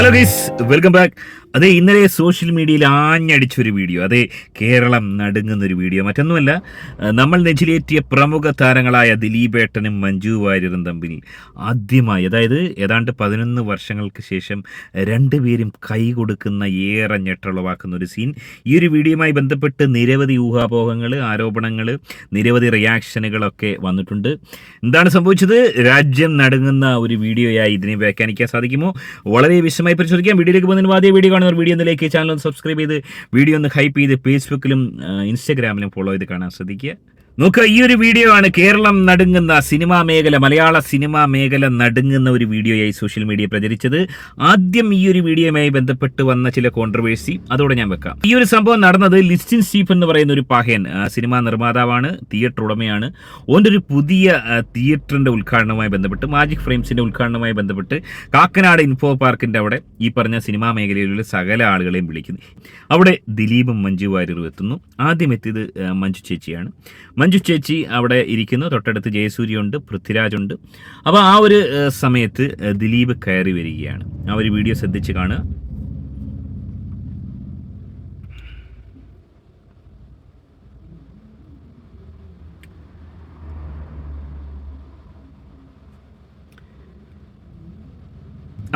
Hello guys, welcome back. അതെ, ഇന്നലെ social മീഡിയയിൽ ആഞ്ഞടിച്ചൊരു വീഡിയോ, അതെ, കേരളം നടുങ്ങുന്നൊരു വീഡിയോ. മറ്റൊന്നുമല്ല, നമ്മൾ നെഞ്ചിലേറ്റിയ പ്രമുഖ താരങ്ങളായ ദിലീപേട്ടനും മഞ്ജു വാര്യരും തമ്മിൽ ആദ്യമായി, അതായത് ഏതാണ്ട് 11 വർഷങ്ങൾക്ക് ശേഷം രണ്ടുപേരും കൈ കൊടുക്കുന്ന ഏറെ ഞെട്ടുളവാക്കുന്ന ഒരു സീൻ. ഈ ഒരു വീഡിയോയുമായി ബന്ധപ്പെട്ട് നിരവധി ഊഹാപോഹങ്ങൾ, ആരോപണങ്ങൾ, നിരവധി റിയാക്ഷനുകളൊക്കെ വന്നിട്ടുണ്ട്. എന്താണ് സംഭവിച്ചത്? രാജ്യം നടുങ്ങുന്ന ഒരു വീഡിയോയായി ഇതിനെ വ്യാഖ്യാനിക്കാൻ സാധിക്കുമോ? വളരെ വിശദമായി പരിശോധിക്കാം. വീഡിയോയിലേക്ക് പോകുന്നതിന് ആദ്യം വീഡിയോ കാണുന്നവർ വീഡിയോ ഒന്നിലേക്ക് ചാനൽ ഒന്ന് സബ്സ്ക്രൈബ് ചെയ്ത് വീഡിയോ ഒന്ന് ഹൈപ്പ് ചെയ്ത് ഫേസ്ബുക്കിലും ഇൻസ്റ്റാഗ്രാമിലും ഫോളോ ചെയ്ത് കാണാൻ ശ്രദ്ധിക്കുക. നോക്കുക, ഈ ഒരു വീഡിയോ ആണ് കേരളം നടുങ്ങുന്ന സിനിമാ മേഖല, മലയാള സിനിമാ മേഖല നടുങ്ങുന്ന ഒരു വീഡിയോയായി സോഷ്യൽ മീഡിയ പ്രചരിച്ചത്. ആദ്യം ഈ ഒരു വീഡിയോയുമായി ബന്ധപ്പെട്ട് വന്ന ചില കോൺട്രവേഴ്സി അതോടെ ഞാൻ വെക്കാം. ഈ ഒരു സംഭവം നടന്നത് ലിസ്റ്റിൻ സ്റ്റീഫൻ എന്ന് പറയുന്ന ഒരു പഹയൻ, സിനിമാ നിർമ്മാതാവാണ്, തിയേറ്റർ ഉടമയാണ്. ഓൻ്റെ ഒരു പുതിയ തിയേറ്ററിന്റെ ഉദ്ഘാടനവുമായി ബന്ധപ്പെട്ട്, മാജിക് ഫ്രെയിംസിന്റെ ഉദ്ഘാടനവുമായി ബന്ധപ്പെട്ട് കാക്കനാട് ഇൻഫോ പാർക്കിന്റെ അവിടെ ഈ പറഞ്ഞ സിനിമാ മേഖലയിലുള്ള സകല ആളുകളെയും വിളിക്കുന്നു. അവിടെ ദിലീപും മഞ്ജു വാര്യരും എത്തുന്നു. ആദ്യം എത്തിയത് മഞ്ജു ചേച്ചിയാണ്. മഞ്ജു ചേച്ചി അവിടെ ഇരിക്കുന്നു. തൊട്ടടുത്ത് ജയസൂര്യയുണ്ട്, പൃഥ്വിരാജുണ്ട്. അപ്പോൾ ആ ഒരു സമയത്ത് ദിലീപ് കയറി വരികയാണ്. ആ ഒരു വീഡിയോ ശ്രദ്ധിച്ച് കാണുക.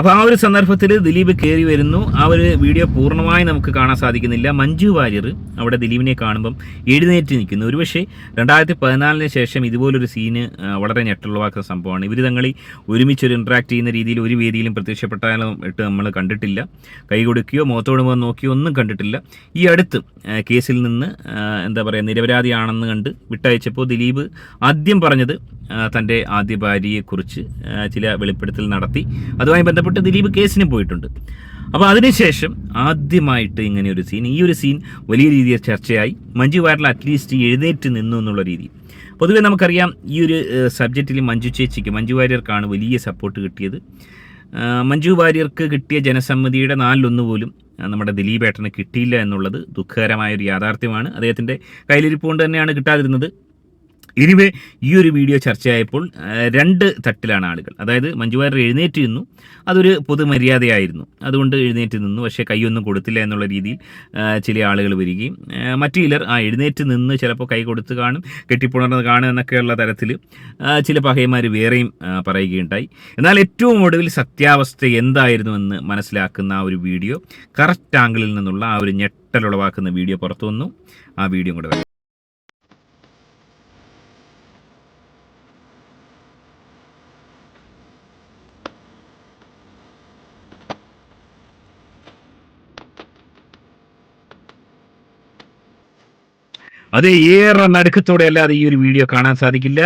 അപ്പോൾ ആ ഒരു സന്ദർഭത്തിൽ ദിലീപ് കയറി വരുന്നു. ആ ഒരു വീഡിയോ പൂർണ്ണമായി നമുക്ക് കാണാൻ സാധിക്കുന്നില്ല. മഞ്ജു വാര്യർ അവിടെ ദിലീപിനെ കാണുമ്പം എഴുന്നേറ്റ് നിൽക്കുന്നു. ഒരുപക്ഷെ 2014 ശേഷം ഇതുപോലൊരു സീന് വളരെ ഞെട്ടുളവാക്കുന്ന സംഭവമാണ്. ഇവർ തങ്ങളിൽ ഒരുമിച്ചൊരു ഇൻട്രാക്ട് ചെയ്യുന്ന രീതിയിൽ ഒരു വേദിയിലും പ്രത്യക്ഷപ്പെട്ടാലും നമ്മൾ കണ്ടിട്ടില്ല. കൈ കൊടുക്കുകയോ മുഖത്തോട് മുഖം നോക്കിയോ ഒന്നും കണ്ടിട്ടില്ല. ഈ അടുത്ത് കേസിൽ നിന്ന് എന്താ പറയുക, നിരപരാധിയാണെന്ന് കണ്ട് വിട്ടയച്ചപ്പോൾ ദിലീപ് ആദ്യം പറഞ്ഞത് തൻ്റെ ആദ്യ ഭാര്യയെക്കുറിച്ച് ചില വെളിപ്പെടുത്തൽ നടത്തി. അതുമായി ബന്ധപ്പെട്ട് ദിലീപ് കേസിന് പോയിട്ടുണ്ട്. അപ്പോൾ അതിനുശേഷം ആദ്യമായിട്ട് ഇങ്ങനെ ഒരു സീൻ, ഈ ഒരു സീൻ വലിയ രീതിയിൽ ചർച്ചയായി. മഞ്ജു വാര്യർ അറ്റ്ലീസ്റ്റ് എഴുന്നേറ്റ് നിന്നു എന്നുള്ള രീതി. പൊതുവെ നമുക്കറിയാം, ഈ ഒരു സബ്ജക്റ്റിൽ മഞ്ജു വാര്യർക്കാണ് വലിയ സപ്പോർട്ട് കിട്ടിയത്. മഞ്ജു വാര്യർക്ക് കിട്ടിയ ജനസമ്മതിയുടെ 4/1 പോലും നമ്മുടെ ദിലീപേട്ടന് കിട്ടിയില്ല എന്നുള്ളത് ദുഃഖകരമായൊരു യാഥാർത്ഥ്യമാണ്. അദ്ദേഹത്തിൻ്റെ കയ്യിലിരിപ്പ് കൊണ്ട് തന്നെയാണ് കിട്ടാതിരുന്നത്. എനിവേ, ഈ ഒരു വീഡിയോ ചർച്ചയായപ്പോൾ 2 തട്ടിലാണ് ആളുകൾ. അതായത് മഞ്ജു വാര്യർ എഴുന്നേറ്റ് നിന്നു, അതൊരു പൊതുമര്യാദയായിരുന്നു, അതുകൊണ്ട് എഴുന്നേറ്റ് നിന്നു. പക്ഷേ കൈയൊന്നും കൊടുത്തില്ല എന്നുള്ള രീതിയിൽ ചില ആളുകൾ വരികയും, മറ്റു ചിലർ എഴുന്നേറ്റ് നിന്ന് ചിലപ്പോൾ കൈ കൊടുത്ത് കാണും, കെട്ടിപ്പുണർന്ന് കാണും എന്നൊക്കെയുള്ള തരത്തിൽ ചില പഹയന്മാർ വേറെയും പറയുകയുണ്ടായി. എന്നാൽ ഏറ്റവും ഒടുവിൽ സത്യാവസ്ഥ എന്തായിരുന്നുവെന്ന് മനസ്സിലാക്കുന്ന ആ ഒരു വീഡിയോ, കറക്റ്റ് ആംഗിളിൽ നിന്നുള്ള ആ ഒരു ഞെട്ടലുളവാക്കുന്ന വീഡിയോ പുറത്തു വന്നു. ആ വീഡിയോ കൂടെ വരും. അത് ഏറെ നടുക്കത്തോടെ അല്ലാതെ ഈ ഒരു വീഡിയോ കാണാൻ സാധിക്കില്ല.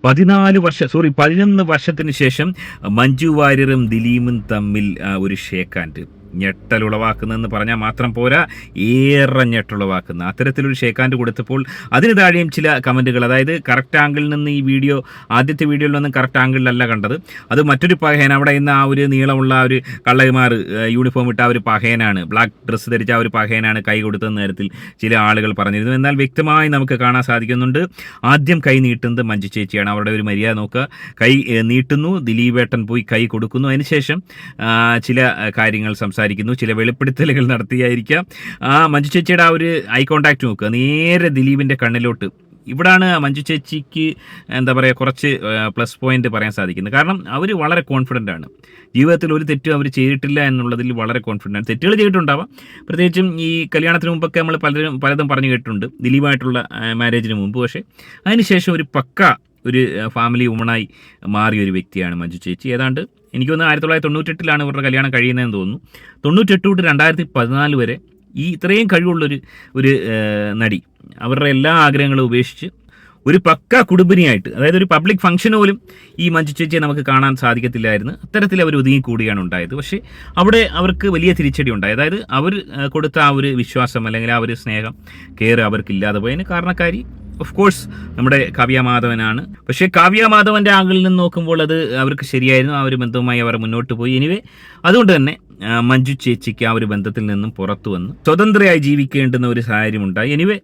11 വർഷത്തിന് ശേഷം മഞ്ജു വാര്യറും ദിലീപും തമ്മിൽ ഒരു ഷേക്ക് ഹാൻഡ് ഞെട്ടലുളവാക്കുന്നതെന്ന് പറഞ്ഞാൽ മാത്രം പോരാ, ഏറെ ഞെട്ടുളവാക്കുന്ന അത്തരത്തിലൊരു ഷേക്ക് ഹാൻഡ് കൊടുത്തപ്പോൾ അതിന് താഴെയും ചില കമൻറ്റുകൾ. അതായത് കറക്റ്റ് ആംഗിളിൽ നിന്ന് ഈ വീഡിയോ, ആദ്യത്തെ വീഡിയോയിൽ നിന്നും കറക്റ്റ് ആംഗിളിലല്ല കണ്ടത്. അത് മറ്റൊരു പഹയൻ, അവിടെ ഇന്ന് ആ ഒരു നീളമുള്ള ആ ഒരു കള്ളകുമാർ യൂണിഫോം ഇട്ട ആ ഒരു പഹയനാണ്, ബ്ലാക്ക് ഡ്രസ്സ് ധരിച്ച ആ ഒരു പഹയനാണ് കൈ കൊടുത്ത നേരത്തിൽ ചില ആളുകൾ പറഞ്ഞിരുന്നു. എന്നാൽ വ്യക്തമായി നമുക്ക് കാണാൻ സാധിക്കുന്നുണ്ട്, ആദ്യം കൈ നീട്ടുന്നത് മഞ്ജു ചേച്ചിയാണ്. അവരുടെ ഒരു മര്യാദ നോക്കുക. കൈ നീട്ടുന്നു, ദിലീപേട്ടൻ പോയി കൈ കൊടുക്കുന്നു. അതിനുശേഷം ചില കാര്യങ്ങൾ സംസാരിക്കുന്നു, ചില വെളിപ്പെടുത്തലുകൾ നടത്തിയായിരിക്കാം. ആ മഞ്ജു ചേച്ചിയുടെ ആ ഒരു ഐ കോണ്ടാക്ട് നോക്കുക, നേരെ ദിലീപിൻ്റെ കണ്ണിലോട്ട്. ഇവിടാണ് മഞ്ജു ചേച്ചിക്ക് എന്താ പറയുക, കുറച്ച് പ്ലസ് പോയിന്റ് പറയാൻ സാധിക്കുന്നത്. കാരണം അവർ വളരെ കോൺഫിഡൻ്റ് ആണ്. ജീവിതത്തിൽ ഒരു തെറ്റും അവർ ചെയ്തിട്ടില്ല എന്നുള്ളതിൽ വളരെ കോൺഫിഡൻ്റ് ആണ്. തെറ്റുകൾ ചെയ്തിട്ടുണ്ടാവാം, പ്രത്യേകിച്ചും ഈ കല്യാണത്തിന് മുമ്പൊക്കെ നമ്മൾ പലതും പറഞ്ഞു കേട്ടിട്ടുണ്ട്, ദിലീപായിട്ടുള്ള മാരേജിന് മുമ്പ്. പക്ഷേ അതിനുശേഷം ഒരു പക്ക ഒരു ഫാമിലി വുമണായി മാറിയ ഒരു വ്യക്തിയാണ് മഞ്ജു ചേച്ചി. ഏതാണ്ട് എനിക്ക് തോന്നുന്നു 1998 ഇവരുടെ കല്യാണം കഴിയുന്നതെന്ന് തോന്നുന്നു. 98 തൊട്ട് 2014 വരെ ഈ ഇത്രയും കഴിവുള്ളൊരു നടി അവരുടെ എല്ലാ ആഗ്രഹങ്ങളും ഉപേക്ഷിച്ച് ഒരു പക്ക കുടുംബിനിയായിട്ട്, അതായത് ഒരു പബ്ലിക് ഫംഗ്ഷൻ പോലും ഈ മഞ്ജു ചേച്ചിയെ നമുക്ക് കാണാൻ സാധിക്കത്തില്ലായിരുന്നു. അത്തരത്തിൽ അവർ ഒതുങ്ങിക്കൂടിയാണ് ഉണ്ടായത്. പക്ഷേ അവിടെ അവർക്ക് വലിയ തിരിച്ചടി ഉണ്ടായി. അതായത് അവർ കൊടുത്ത ആ ഒരു വിശ്വാസം, അല്ലെങ്കിൽ ആ ഒരു സ്നേഹം, കെയർ അവർക്കില്ലാതെ പോയതിന് കാരണക്കാരി ഓഫ് കോഴ്സ് നമ്മുടെ കാവ്യ മാധവനാണ്. പക്ഷേ കാവ്യ മാധവൻ്റെ ആംഗിളിൽ നിന്ന് നോക്കുമ്പോൾ അത് അവർക്ക് ശരിയായിരുന്നു. ആ ഒരു ബന്ധവുമായി അവർ മുന്നോട്ട് പോയി. എനിവേ, അതുകൊണ്ട് തന്നെ മഞ്ജു ചേച്ചിക്ക് ആ ഒരു ബന്ധത്തിൽ നിന്നും പുറത്തു വന്ന് സ്വതന്ത്രയായി ജീവിക്കേണ്ടുന്ന ഒരു സാഹചര്യം ഉണ്ടായി. എനിവേ,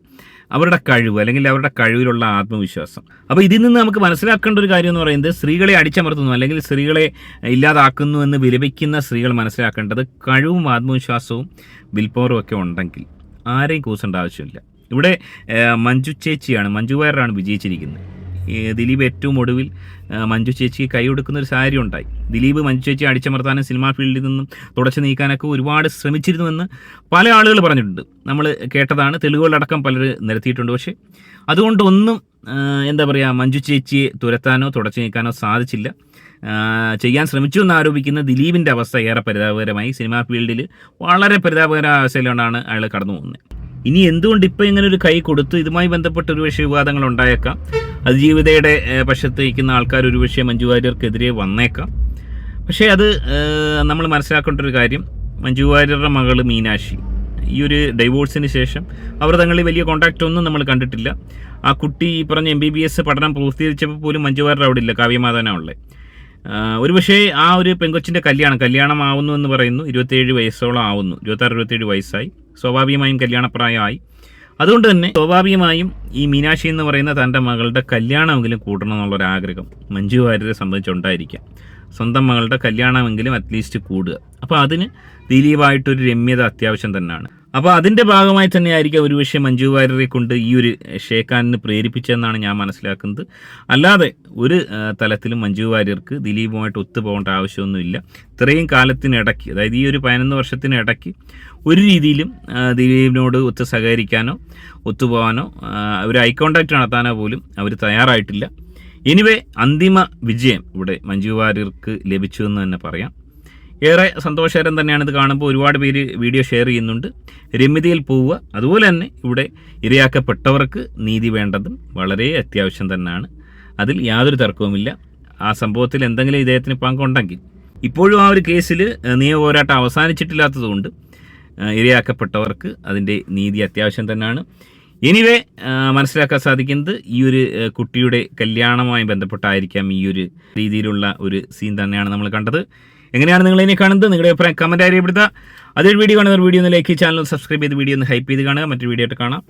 അവരുടെ കഴിവ് അല്ലെങ്കിൽ അവരുടെ കഴിവിലുള്ള ആത്മവിശ്വാസം. അപ്പോൾ ഇതിൽ നിന്ന് നമുക്ക് മനസ്സിലാക്കേണ്ട ഒരു കാര്യം എന്ന് പറയുന്നത് സ്ത്രീകളെ അടിച്ചമർത്തുന്നു അല്ലെങ്കിൽ സ്ത്രീകളെ ഇല്ലാതാക്കുന്നു എന്ന് വിലപിക്കുന്ന സ്ത്രീകൾ മനസ്സിലാക്കേണ്ടത് കഴിവും ആത്മവിശ്വാസവും വിൽപ്പവറും ഒക്കെ ഉണ്ടെങ്കിൽ ആരെയും കൂസേണ്ട ആവശ്യമില്ല. ഇവിടെ മഞ്ജു ചേച്ചിയാണ്, മഞ്ജു വാര്യറാണ് വിജയിച്ചിരിക്കുന്നത്. ദിലീപ് ഏറ്റവും ഒടുവിൽ മഞ്ജു ചേച്ചിക്ക് കൈ കൊടുക്കുന്ന ഒരു സാഹചര്യം ഉണ്ടായി. ദിലീപ് മഞ്ജു ചേച്ചി അടിച്ചമർത്താനും സിനിമാ ഫീൽഡിൽ നിന്നും തുടച്ചു നീക്കാനൊക്കെ ഒരുപാട് ശ്രമിച്ചിരുന്നുവെന്ന് പല ആളുകൾ പറഞ്ഞിട്ടുണ്ട്. നമ്മൾ കേട്ടതാണ്, തെളിവുകളടക്കം പലർ നിരത്തിയിട്ടുണ്ട്. പക്ഷേ അതുകൊണ്ടൊന്നും എന്താ പറയുക, മഞ്ജു ചേച്ചിയെ തുരത്താനോ തുടച്ചു നീക്കാനോ സാധിച്ചില്ല. ചെയ്യാൻ ശ്രമിച്ചു എന്ന് ആരോപിക്കുന്ന ദിലീപിൻ്റെ അവസ്ഥ ഏറെ പരിതാപകരമായി. സിനിമാ ഫീൽഡിൽ വളരെ പരിതാപകരമായ അവസ്ഥയിലാണ് അയാൾ കടന്നു പോകുന്നത്. ഇനി എന്തുകൊണ്ട് ഇപ്പോൾ ഇങ്ങനെ ഒരു കൈ കൊടുത്തു, ഇതുമായി ബന്ധപ്പെട്ട് ഒരുപക്ഷെ വിവാദങ്ങൾ ഉണ്ടായേക്കാം. അതിജീവിതയുടെ പക്ഷത്ത് നിൽക്കുന്ന ആൾക്കാർ ഒരുപക്ഷെ മഞ്ജു വാര്യർക്കെതിരെ വന്നേക്കാം. പക്ഷേ അത് നമ്മൾ മനസ്സിലാക്കേണ്ട ഒരു കാര്യം, മഞ്ജു വാര്യരുടെ മകൾ മീനാക്ഷി ഈ ഒരു ഡൈവോഴ്സിന് ശേഷം അവർ തങ്ങളിൽ വലിയ കോൺടാക്റ്റ് ഒന്നും നമ്മൾ കണ്ടിട്ടില്ല. ആ കുട്ടി ഈ പറഞ്ഞ MBBS പഠനം പൂർത്തീകരിച്ചപ്പോൾ പോലും മഞ്ജു വാര്യർ അവിടെ ഇല്ല, കാവ്യമാധവനാണുള്ളത്. ഒരുപക്ഷേ ആ ഒരു പെങ്കൊച്ചിൻ്റെ കല്യാണമാവുന്നു എന്ന് പറയുന്നു. 27 വയസ്സോളം ആവുന്നു, 26-27 വയസ്സായി. സ്വാഭാവികമായും കല്യാണപ്രായമായി. അതുകൊണ്ട് തന്നെ സ്വാഭാവികമായും ഈ മീനാക്ഷി എന്ന് പറയുന്ന തൻ്റെ മകളുടെ കല്യാണമെങ്കിലും കൂട്ടണം എന്നുള്ളൊരാഗ്രഹം മഞ്ജു വാര്യരെ സംബന്ധിച്ചുണ്ടായിരിക്കാം. സ്വന്തം മകളുടെ കല്യാണമെങ്കിലും അറ്റ്ലീസ്റ്റ് കൂടുക. അപ്പോൾ അതിന് ദിലീപായിട്ടൊരു രമ്യത അത്യാവശ്യം തന്നെയാണ്. അപ്പോൾ അതിൻ്റെ ഭാഗമായി തന്നെ ആയിരിക്കും ഒരുപക്ഷെ മഞ്ജു വാര്യരെ കൊണ്ട് ഈ ഒരു ഷേഖാനിന് പ്രേരിപ്പിച്ചതെന്നാണ് ഞാൻ മനസ്സിലാക്കുന്നത്. അല്ലാതെ ഒരു തലത്തിലും മഞ്ജു വാര്യർക്ക് ദിലീപുമായിട്ട് ഒത്തുപോകേണ്ട ആവശ്യമൊന്നുമില്ല. ഇത്രയും കാലത്തിനിടയ്ക്ക്, അതായത് ഈ ഒരു 11 വർഷത്തിനിടയ്ക്ക് ഒരു രീതിയിലും ദിലീപിനോട് ഒത്ത് സഹകരിക്കാനോ ഒത്തുപോകാനോ ഒരു ഐ കോണ്ടാക്റ്റ് നടത്താനോ പോലും അവർ തയ്യാറായിട്ടില്ല. എനിവേ അന്തിമ വിജയം ഇവിടെ മഞ്ജു വാര്യർക്ക് ലഭിച്ചു എന്ന് തന്നെ പറയാം. ഏറെ സന്തോഷകരം തന്നെയാണ് ഇത് കാണുമ്പോൾ. ഒരുപാട് പേര് വീഡിയോ ഷെയർ ചെയ്യുന്നുണ്ട്. രമ്യതയിൽ പോവുക. അതുപോലെ തന്നെ ഇവിടെ ഇരയാക്കപ്പെട്ടവർക്ക് നീതി വേണ്ടതും വളരെ അത്യാവശ്യം തന്നെയാണ്. അതിൽ യാതൊരു തർക്കവുമില്ല. ആ സംഭവത്തിൽ എന്തെങ്കിലും ഇദ്ദേഹത്തിന് പങ്കുണ്ടെങ്കിൽ, ഇപ്പോഴും ആ ഒരു കേസിൽ നിയമ പോരാട്ടം അവസാനിച്ചിട്ടില്ലാത്തതുകൊണ്ട് ഇരയാക്കപ്പെട്ടവർക്ക് അതിൻ്റെ നീതി അത്യാവശ്യം തന്നെയാണ്. എനിവേ മനസ്സിലാക്കാൻ സാധിക്കുന്നത് ഈ ഒരു കുട്ടിയുടെ കല്യാണവുമായി ബന്ധപ്പെട്ടായിരിക്കാം ഈ ഒരു രീതിയിലുള്ള ഒരു സീൻ തന്നെയാണ് നമ്മൾ കണ്ടത്. എങ്ങനെയാണ് നിങ്ങളിതിനെ കാണുന്നത്? നിങ്ങളുടെ അഭിപ്രായം കമൻറ്റ് രേഖപ്പെടുത്തുക. അതൊരു വീഡിയോ കാണുന്ന വീഡിയോ ഒന്ന് ലൈക്ക്, ചാനൽ സബ്സ്ക്രൈബ് ചെയ്ത് വീഡിയോ ഒന്ന് ഹൈപ്പ് ചെയ്ത് കാണുക. മറ്റൊരു വീഡിയോ ആയിട്ട് കാണാം.